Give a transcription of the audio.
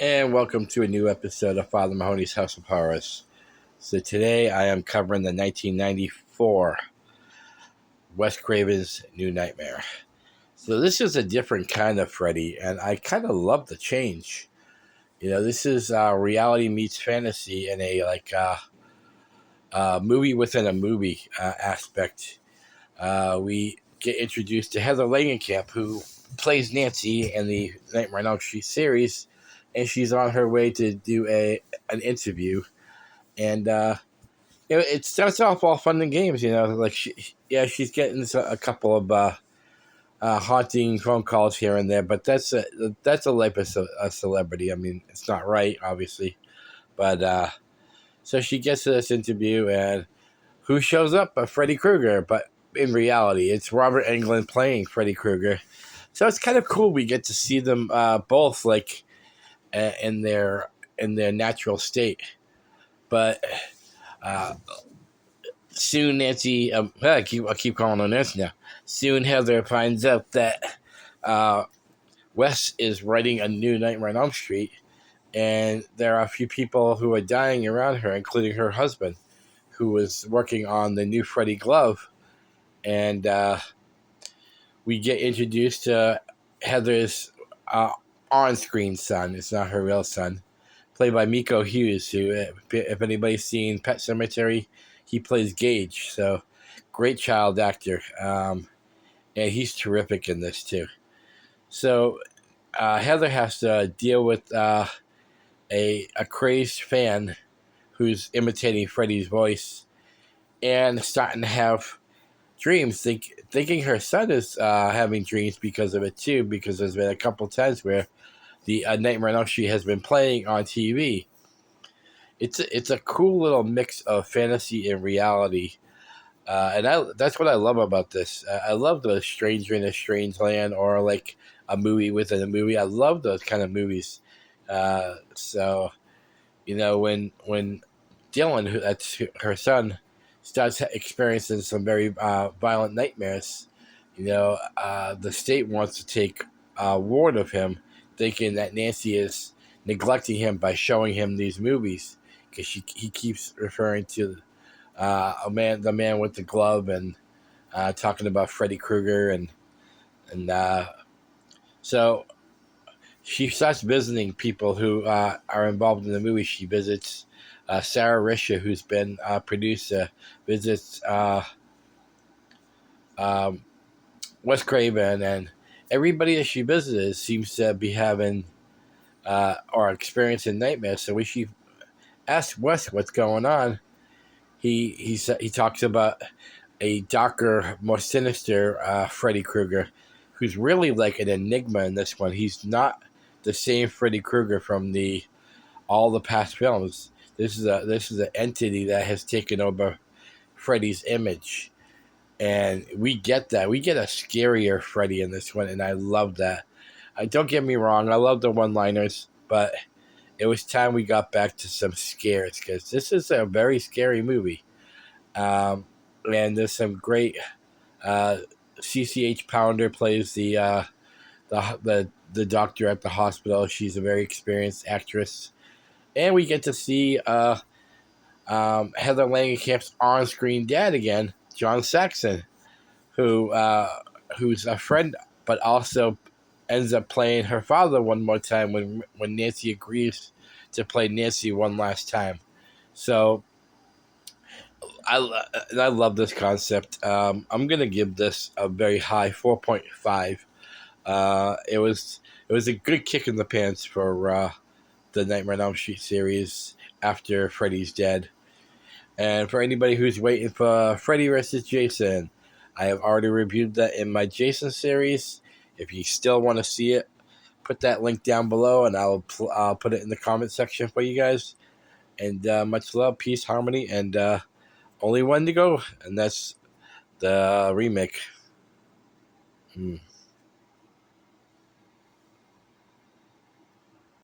And welcome to a new episode of Father Mahoney's House of Horrors. So today I am covering the 1994 Wes Craven's New Nightmare. So this is a different kind of Freddy, and I kind of love the change. This is reality meets fantasy in a movie within a movie aspect. We get introduced to Heather Langenkamp, who plays Nancy in the Nightmare on Elm Street series, and she's on her way to do an interview. And it starts off all fun and games. She's getting a couple of haunting phone calls here and there, but that's a life of a celebrity. I mean, it's not right, obviously, but so she gets to this interview, and who shows up? Freddy Krueger, but in reality, it's Robert Englund playing Freddy Krueger. So it's kind of cool. We get to see them both in their natural state, but. Soon Nancy, I keep calling her Nancy now. Soon Heather finds out that Wes is writing a new Nightmare on Elm Street, and there are a few people who are dying around her, including her husband, who was working on the new Freddy glove. And we get introduced to Heather's on-screen son. It's not her real son, played by Miko Hughes, who, if anybody's seen Pet Sematary, he plays Gage. So, great child actor. And he's terrific in this, too. So, Heather has to deal with a crazed fan who's imitating Freddy's voice and starting to have dreams, thinking her son is having dreams because of it, too, because there's been a couple times where the Nightmare on Elm Street has been playing on TV. It's a cool little mix of fantasy and reality, and that's what I love about this. I love the Stranger in a Strange Land, or like a movie within a movie. I love those kind of movies. So when Dylan, that's her son, starts experiencing some very violent nightmares, the state wants to take ward of him, thinking that Nancy is neglecting him by showing him these movies, because he keeps referring to the man with the glove, and talking about Freddy Krueger, and so she starts visiting people who are involved in the movie. She visits Sarah Risher, who's been producer, visits Wes Craven, and everybody that she visits seems to be having or experiencing nightmares. So when she asks Wes what's going on, he talks about a darker, more sinister Freddy Krueger, who's really like an enigma in this one. He's not the same Freddy Krueger from all the past films. This is an entity that has taken over Freddy's image, and we get that. We get a scarier Freddy in this one, and I love that. Don't get me wrong, I love the one-liners, but it was time we got back to some scares, because this is a very scary movie. And there's some great. CCH Pounder plays the doctor at the hospital. She's a very experienced actress, and we get to see Heather Langenkamp's on-screen dad again, John Saxon, who's a friend, but also ends up playing her father one more time when Nancy agrees to play Nancy one last time. So I love this concept. I'm gonna give this a very high 4.5. It was a good kick in the pants for the Nightmare on Elm Street series after Freddy's dead. And for anybody who's waiting for Freddy vs. Jason, I have already reviewed that in my Jason series. If you still want to see it, put that link down below, and I'll put it in the comment section for you guys. And much love, peace, harmony, and only one to go, and that's the remake.